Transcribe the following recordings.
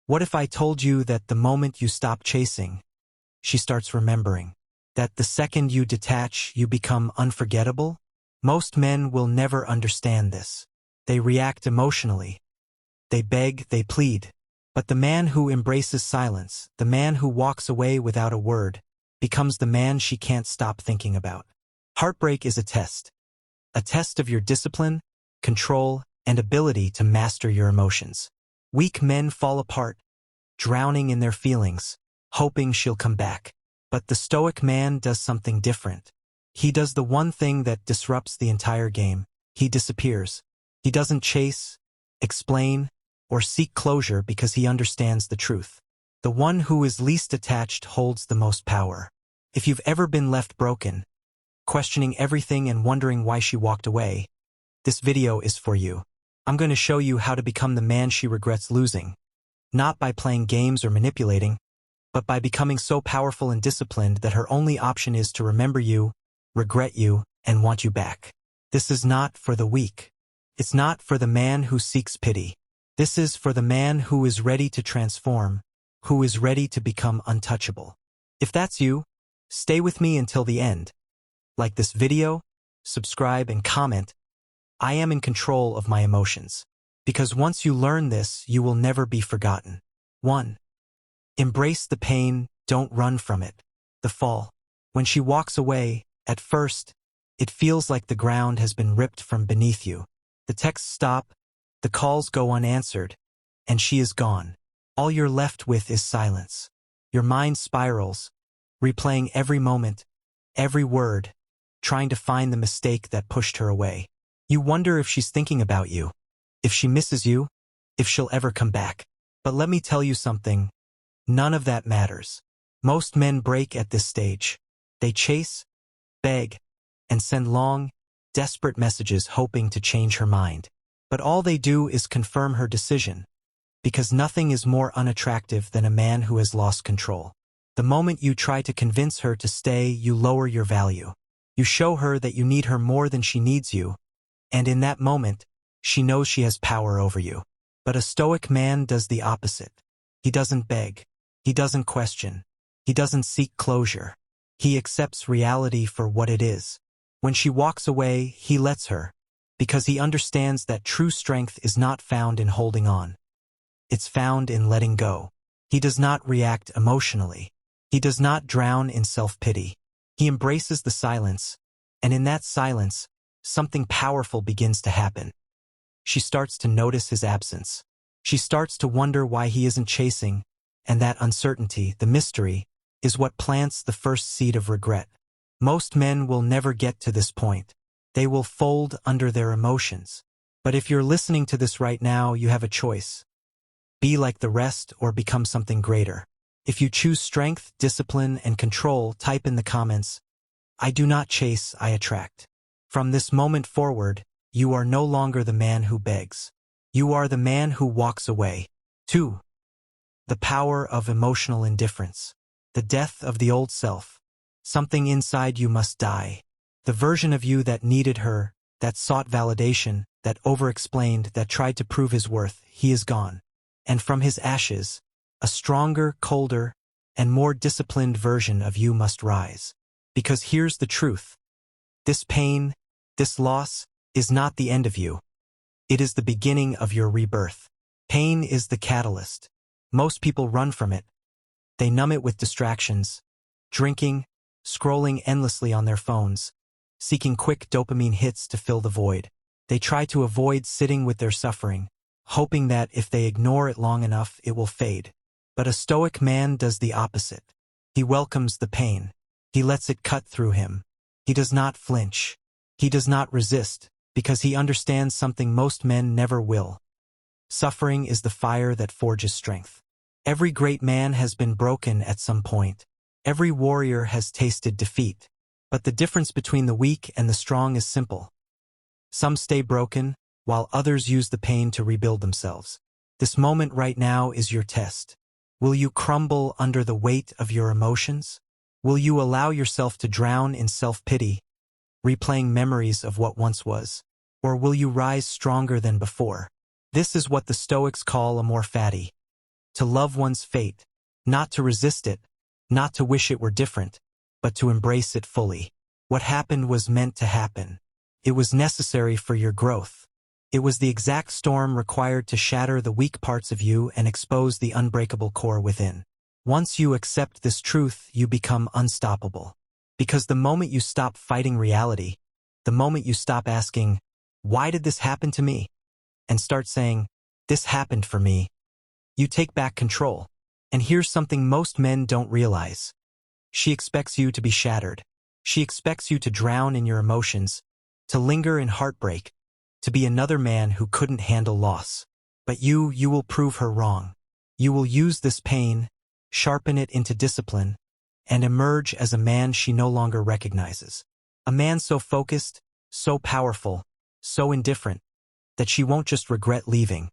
What if I told you that the moment you stop chasing, she starts remembering? That the second you detach, you become unforgettable? Most men will never understand this. They react emotionally. They beg, they plead. But the man who embraces silence, the man who walks away without a word, becomes the man she can't stop thinking about. Heartbreak is a test of your discipline, control, and ability to master your emotions. Weak men fall apart, drowning in their feelings, hoping she'll come back. But the Stoic man does something different. He does the one thing that disrupts the entire game. He disappears. He doesn't chase, explain, or seek closure because he understands the truth. The one who is least attached holds the most power. If you've ever been left broken, questioning everything and wondering why she walked away, this video is for you. I'm going to show you how to become the man she regrets losing. Not by playing games or manipulating, but by becoming so powerful and disciplined that her only option is to remember you, regret you, and want you back. This is not for the weak. It's not for the man who seeks pity. This is for the man who is ready to transform, who is ready to become untouchable. If that's you, stay with me until the end. Like this video, subscribe, and comment. I am in control of my emotions. Because once you learn this, you will never be forgotten. 1. Embrace the pain, don't run from it. The fall. When she walks away, at first, it feels like the ground has been ripped from beneath you. The texts stop, the calls go unanswered, and she is gone. All you're left with is silence. Your mind spirals, replaying every moment, every word, trying to find the mistake that pushed her away. You wonder if she's thinking about you, if she misses you, if she'll ever come back. But let me tell you something, none of that matters. Most men break at this stage. They chase, beg, and send long, desperate messages hoping to change her mind. But all they do is confirm her decision, because nothing is more unattractive than a man who has lost control. The moment you try to convince her to stay, you lower your value. You show her that you need her more than she needs you, and in that moment, she knows she has power over you. But a Stoic man does the opposite. He doesn't beg. He doesn't question. He doesn't seek closure. He accepts reality for what it is. When she walks away, he lets her, because he understands that true strength is not found in holding on. It's found in letting go. He does not react emotionally. He does not drown in self-pity. He embraces the silence, and in that silence, something powerful begins to happen. She starts to notice his absence. She starts to wonder why he isn't chasing, and that uncertainty, the mystery, is what plants the first seed of regret. Most men will never get to this point. They will fold under their emotions. But if you're listening to this right now, you have a choice. Be like the rest or become something greater. If you choose strength, discipline, and control, type in the comments, "I do not chase, I attract." From this moment forward, you are no longer the man who begs. You are the man who walks away. 2. The power of emotional indifference. The death of the old self. Something inside you must die. The version of you that needed her, that sought validation, that over-explained, that tried to prove his worth, he is gone. And from his ashes, a stronger, colder, and more disciplined version of you must rise. Because here's the truth. This pain, this loss, is not the end of you. It is the beginning of your rebirth. Pain is the catalyst. Most people run from it. They numb it with distractions, drinking, scrolling endlessly on their phones, seeking quick dopamine hits to fill the void. They try to avoid sitting with their suffering, hoping that if they ignore it long enough, it will fade. But a Stoic man does the opposite. He welcomes the pain. He lets it cut through him. He does not flinch. He does not resist, because he understands something most men never will. Suffering is the fire that forges strength. Every great man has been broken at some point. Every warrior has tasted defeat. But the difference between the weak and the strong is simple. Some stay broken, while others use the pain to rebuild themselves. This moment right now is your test. Will you crumble under the weight of your emotions? Will you allow yourself to drown in self-pity, replaying memories of what once was? Or will you rise stronger than before? This is what the Stoics call a more fatty, to love one's fate, not to resist it, not to wish it were different, but to embrace it fully. What happened was meant to happen. It was necessary for your growth. It was the exact storm required to shatter the weak parts of you and expose the unbreakable core within. Once you accept this truth, you become unstoppable. Because the moment you stop fighting reality, the moment you stop asking, "Why did this happen to me?" and start saying, "This happened for me," you take back control. And here's something most men don't realize. She expects you to be shattered. She expects you to drown in your emotions, to linger in heartbreak, to be another man who couldn't handle loss. But you will prove her wrong. You will use this pain, sharpen it into discipline, and emerge as a man she no longer recognizes. A man so focused, so powerful, so indifferent, that she won't just regret leaving.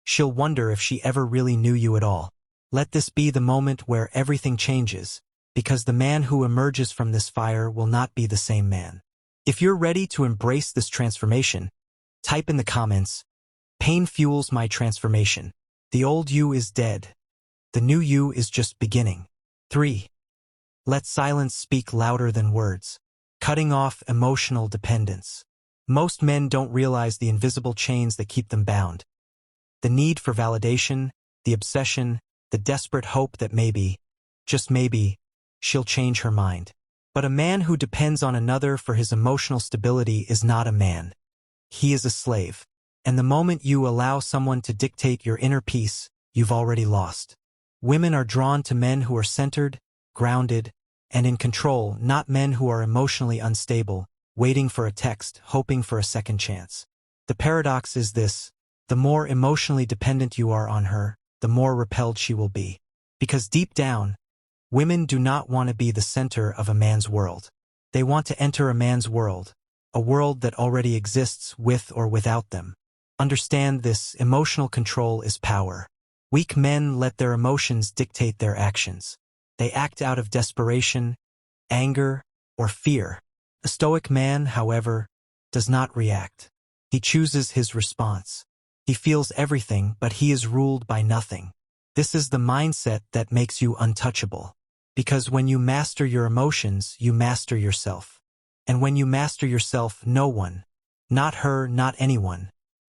She'll wonder if she ever really knew you at all. Let this be the moment where everything changes, because the man who emerges from this fire will not be the same man. If you're ready to embrace this transformation, type in the comments, "Pain fuels my transformation. The old you is dead. The new you is just beginning." 3. Let silence speak louder than words. Cutting off emotional dependence. Most men don't realize the invisible chains that keep them bound. The need for validation, the obsession, the desperate hope that maybe, just maybe, she'll change her mind. But a man who depends on another for his emotional stability is not a man. He is a slave. And the moment you allow someone to dictate your inner peace, you've already lost. Women are drawn to men who are centered, grounded, and in control, not men who are emotionally unstable, waiting for a text, hoping for a second chance. The paradox is this: the more emotionally dependent you are on her, the more repelled she will be. Because deep down, women do not want to be the center of a man's world. They want to enter a man's world, a world that already exists with or without them. Understand this: emotional control is power. Weak men let their emotions dictate their actions. They act out of desperation, anger, or fear. A stoic man, however, does not react. He chooses his response. He feels everything, but he is ruled by nothing. This is the mindset that makes you untouchable. Because when you master your emotions, you master yourself. And when you master yourself, no one, not her, not anyone,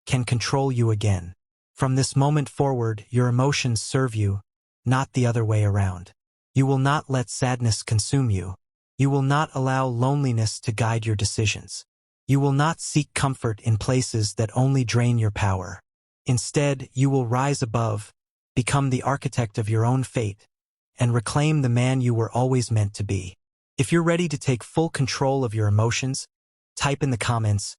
can control you again. From this moment forward, your emotions serve you, not the other way around. You will not let sadness consume you. You will not allow loneliness to guide your decisions. You will not seek comfort in places that only drain your power. Instead, you will rise above, become the architect of your own fate, and reclaim the man you were always meant to be. If you're ready to take full control of your emotions, type in the comments,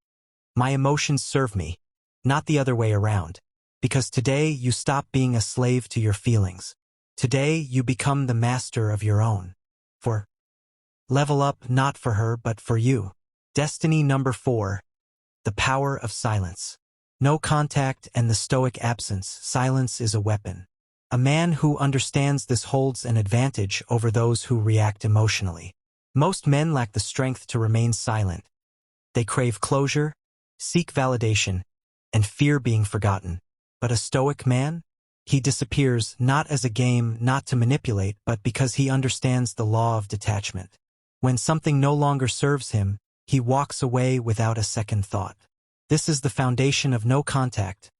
"My emotions serve me," not the other way around. Because today you stop being a slave to your feelings. Today you become the master of your own. Level up, not for her but for you. Destiny number 4. The power of silence. No contact and the stoic absence. Silence is a weapon. A man who understands this holds an advantage over those who react emotionally. Most men lack the strength to remain silent. They crave closure, seek validation, and fear being forgotten. But a stoic man? He disappears not as a game, not to manipulate, but because he understands the law of detachment. When something no longer serves him, he walks away without a second thought. This is the foundation of no contact,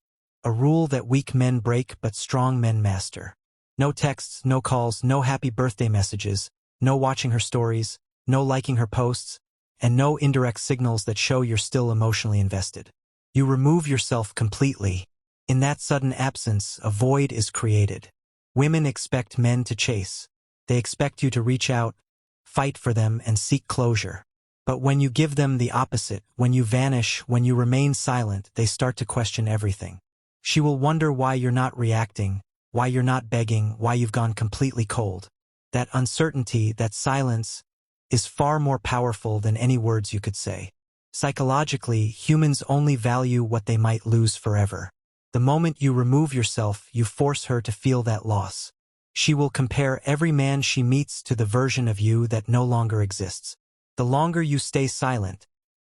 a rule that weak men break but strong men master. No texts, no calls, no happy birthday messages, no watching her stories, no liking her posts, and no indirect signals that show you're still emotionally invested. You remove yourself completely. In that sudden absence, a void is created. Women expect men to chase. They expect you to reach out, fight for them, and seek closure. But when you give them the opposite, when you vanish, when you remain silent, they start to question everything. She will wonder why you're not reacting, why you're not begging, why you've gone completely cold. That uncertainty, that silence, is far more powerful than any words you could say. Psychologically, humans only value what they might lose forever. The moment you remove yourself, you force her to feel that loss. She will compare every man she meets to the version of you that no longer exists. The longer you stay silent,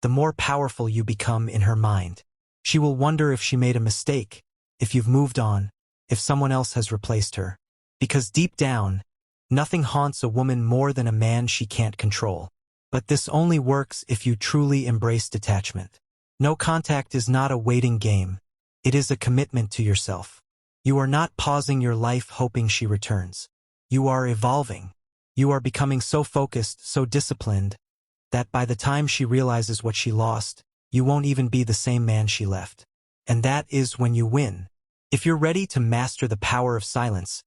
the more powerful you become in her mind. She will wonder if she made a mistake, if you've moved on, if someone else has replaced her. Because deep down, nothing haunts a woman more than a man she can't control. But this only works if you truly embrace detachment. No contact is not a waiting game. It is a commitment to yourself. You are not pausing your life hoping she returns. You are evolving. You are becoming so focused, so disciplined, that by the time she realizes what she lost, you won't even be the same man she left. And that is when you win. If you're ready to master the power of silence,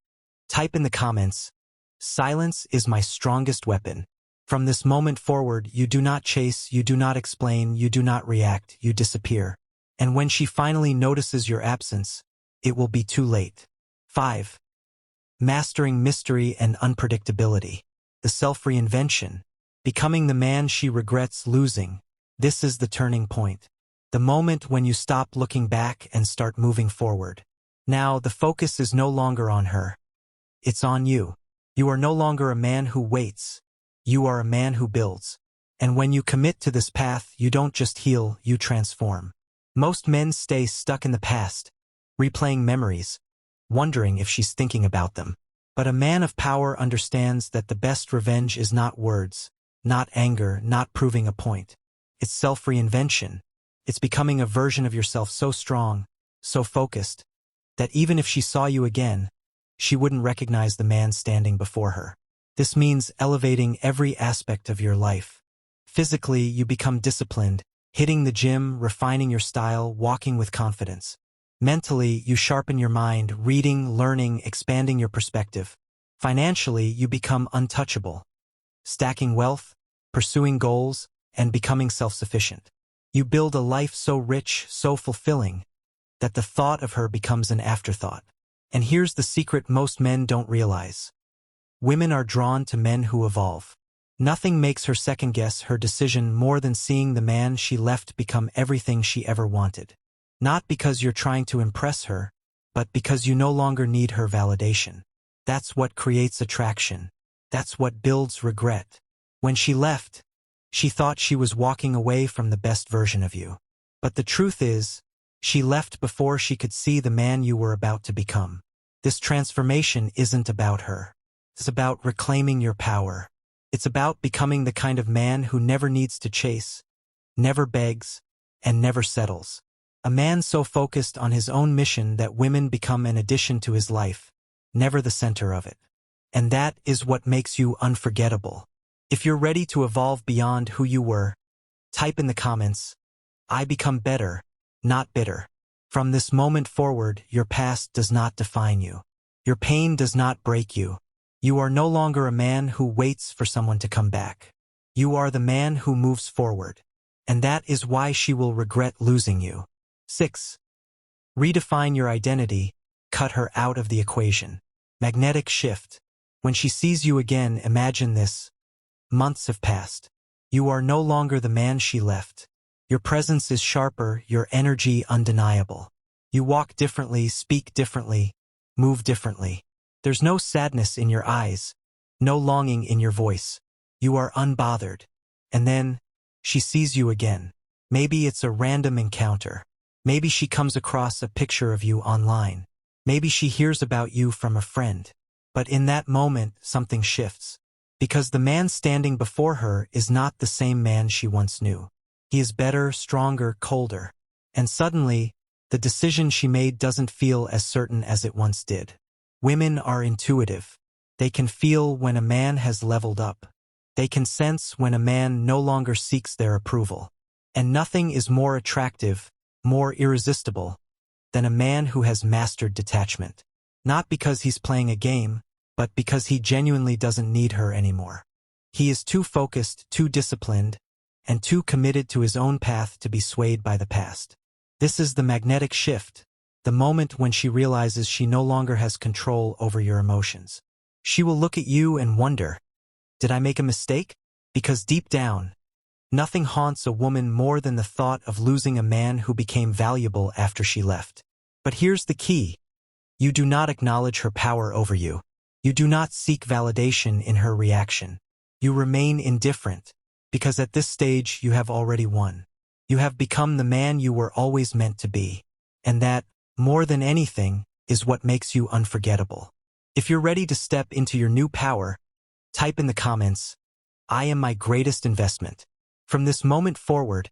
type in the comments, "Silence is my strongest weapon." From this moment forward, you do not chase, you do not explain, you do not react, you disappear. And when she finally notices your absence, it will be too late. 5. Mastering mystery and unpredictability. The self-reinvention. Becoming the man she regrets losing. This is the turning point. The moment when you stop looking back and start moving forward. Now, the focus is no longer on her. It's on you. You are no longer a man who waits. You are a man who builds. And when you commit to this path, you don't just heal, you transform. Most men stay stuck in the past, replaying memories, wondering if she's thinking about them. But a man of power understands that the best revenge is not words, not anger, not proving a point. It's self-reinvention. It's becoming a version of yourself so strong, so focused, that even if she saw you again, she wouldn't recognize the man standing before her. This means elevating every aspect of your life. Physically, you become disciplined, hitting the gym, refining your style, walking with confidence. Mentally, you sharpen your mind, reading, learning, expanding your perspective. Financially, you become untouchable, stacking wealth, pursuing goals, and becoming self-sufficient. You build a life so rich, so fulfilling, that the thought of her becomes an afterthought. And here's the secret most men don't realize. Women are drawn to men who evolve. Nothing makes her second-guess her decision more than seeing the man she left become everything she ever wanted. Not because you're trying to impress her, but because you no longer need her validation. That's what creates attraction. That's what builds regret. When she left, she thought she was walking away from the best version of you. But the truth is, she left before she could see the man you were about to become. This transformation isn't about her. It's about reclaiming your power. It's about becoming the kind of man who never needs to chase, never begs, and never settles. A man so focused on his own mission that women become an addition to his life, never the center of it. And that is what makes you unforgettable. If you're ready to evolve beyond who you were, type in the comments, "I become better, not bitter." From this moment forward, your past does not define you. Your pain does not break you. You are no longer a man who waits for someone to come back. You are the man who moves forward. And that is why she will regret losing you. 6. Redefine your identity. Cut her out of the equation. Magnetic shift. When she sees you again, imagine this. Months have passed. You are no longer the man she left. Your presence is sharper, your energy undeniable. You walk differently, speak differently, move differently. There's no sadness in your eyes, no longing in your voice. You are unbothered. And then, she sees you again. Maybe it's a random encounter. Maybe she comes across a picture of you online. Maybe she hears about you from a friend. But in that moment, something shifts. Because the man standing before her is not the same man she once knew. He is better, stronger, colder. And suddenly, the decision she made doesn't feel as certain as it once did. Women are intuitive. They can feel when a man has leveled up. They can sense when a man no longer seeks their approval. And nothing is more attractive, more irresistible, than a man who has mastered detachment. Not because he's playing a game, but because he genuinely doesn't need her anymore. He is too focused, too disciplined, and too committed to his own path to be swayed by the past. This is the magnetic shift, the moment when she realizes she no longer has control over your emotions. She will look at you and wonder, did I make a mistake? Because deep down, nothing haunts a woman more than the thought of losing a man who became valuable after she left. But here's the key. You do not acknowledge her power over you. You do not seek validation in her reaction. You remain indifferent, because at this stage you have already won. You have become the man you were always meant to be. And that, more than anything, is what makes you unforgettable. If you're ready to step into your new power, type in the comments, "I am my greatest investment." From this moment forward,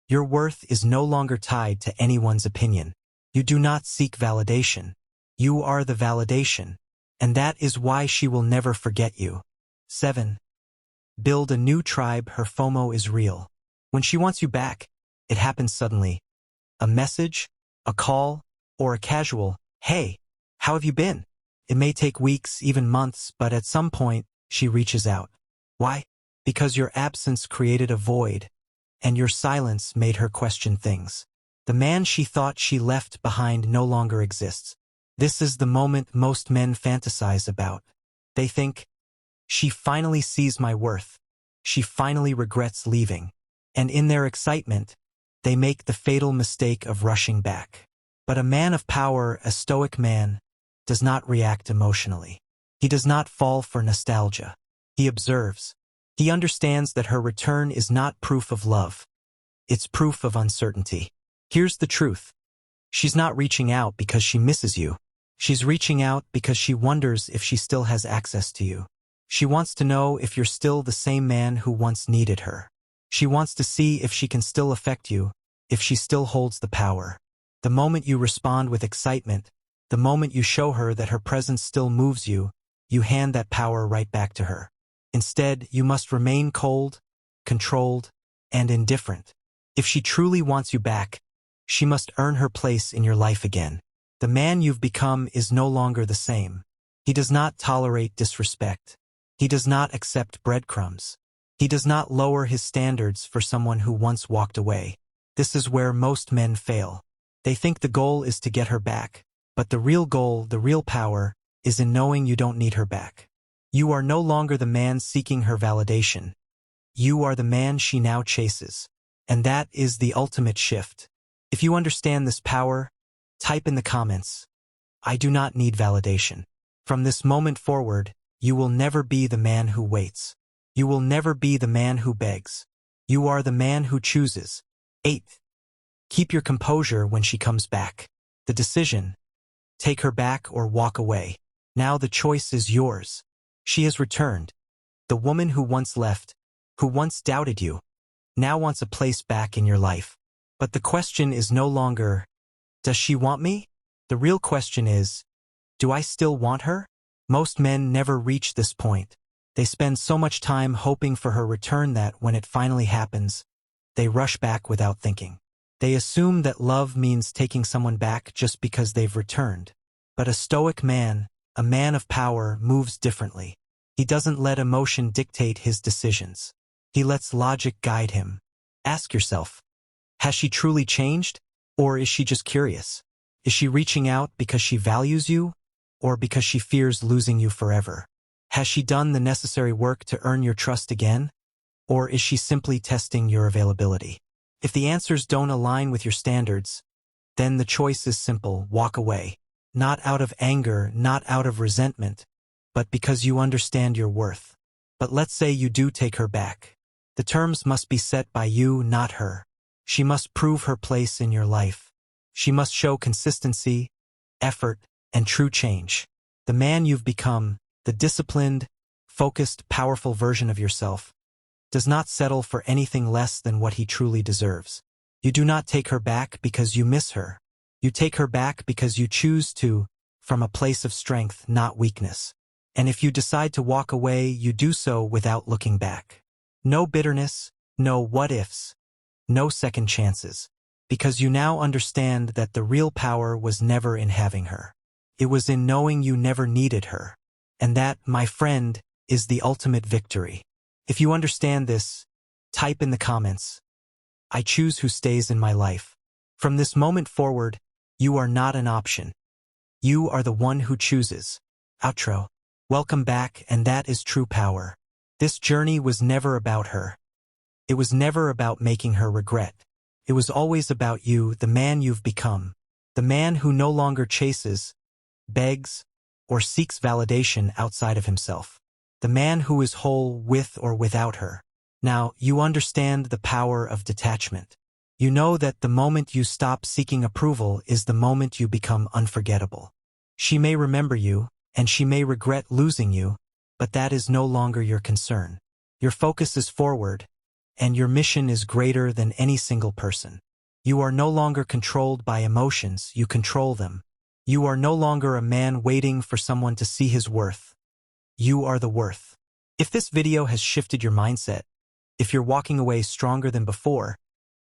your worth is no longer tied to anyone's opinion. You do not seek validation. You are the validation, and that is why she will never forget you. 7. Build a new tribe. Her FOMO is real. When she wants you back, it happens suddenly. A message, a call, or a casual, "Hey, how have you been?" It may take weeks, even months, but at some point, she reaches out. Why? Because your absence created a void, and your silence made her question things. The man she thought she left behind no longer exists. This is the moment most men fantasize about. They think, "She finally sees my worth. She finally regrets leaving." And in their excitement, they make the fatal mistake of rushing back. But a man of power, a stoic man, does not react emotionally. He does not fall for nostalgia. He observes. He understands that her return is not proof of love. It's proof of uncertainty. Here's the truth. She's not reaching out because she misses you. She's reaching out because she wonders if she still has access to you. She wants to know if you're still the same man who once needed her. She wants to see if she can still affect you, if she still holds the power. The moment you respond with excitement, the moment you show her that her presence still moves you, you hand that power right back to her. Instead, you must remain cold, controlled, and indifferent. If she truly wants you back, she must earn her place in your life again. The man you've become is no longer the same. He does not tolerate disrespect. He does not accept breadcrumbs. He does not lower his standards for someone who once walked away. This is where most men fail. They think the goal is to get her back, but the real goal, the real power, is in knowing you don't need her back. You are no longer the man seeking her validation. You are the man she now chases. And that is the ultimate shift. If you understand this power, type in the comments, "I do not need validation." From this moment forward, you will never be the man who waits. You will never be the man who begs. You are the man who chooses. 8. Keep your composure when she comes back. The decision, take her back or walk away. Now the choice is yours. She has returned. The woman who once left, who once doubted you, now wants a place back in your life. But the question is no longer, "Does she want me?" The real question is, "Do I still want her?" Most men never reach this point. They spend so much time hoping for her return that when it finally happens, they rush back without thinking. They assume that love means taking someone back just because they've returned. But a stoic man, a man of power, moves differently. He doesn't let emotion dictate his decisions. He lets logic guide him. Ask yourself, has she truly changed? Or is she just curious? Is she reaching out because she values you? Or because she fears losing you forever? Has she done the necessary work to earn your trust again? Or is she simply testing your availability? If the answers don't align with your standards, then the choice is simple: walk away. Not out of anger, not out of resentment, but because you understand your worth. But let's say you do take her back. The terms must be set by you, not her. She must prove her place in your life. She must show consistency, effort, and true change. The man you've become, the disciplined, focused, powerful version of yourself, does not settle for anything less than what he truly deserves. You do not take her back because you miss her. You take her back because you choose to, from a place of strength, not weakness. And if you decide to walk away, you do so without looking back. No bitterness, no what-ifs, no second chances. Because you now understand that the real power was never in having her. It was in knowing you never needed her. And that, my friend, is the ultimate victory. If you understand this, type in the comments, "I choose who stays in my life." From this moment forward, you are not an option. You are the one who chooses. Outro. Welcome back, and that is true power. This journey was never about her. It was never about making her regret. It was always about you, the man you've become. The man who no longer chases, begs, or seeks validation outside of himself. The man who is whole with or without her. Now, you understand the power of detachment. You know that the moment you stop seeking approval is the moment you become unforgettable. She may remember you, and she may regret losing you, but that is no longer your concern. Your focus is forward, and your mission is greater than any single person. You are no longer controlled by emotions, you control them. You are no longer a man waiting for someone to see his worth. You are the worth. If this video has shifted your mindset, if you're walking away stronger than before,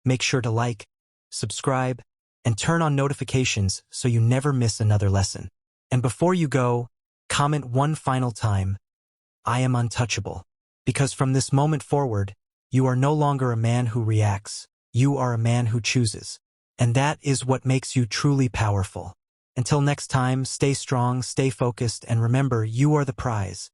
make sure to like, subscribe, and turn on notifications so you never miss another lesson. And before you go, comment one final time, I am untouchable. Because from this moment forward, you are no longer a man who reacts, you are a man who chooses. And that is what makes you truly powerful. Until next time, stay strong, stay focused, and remember, you are the prize.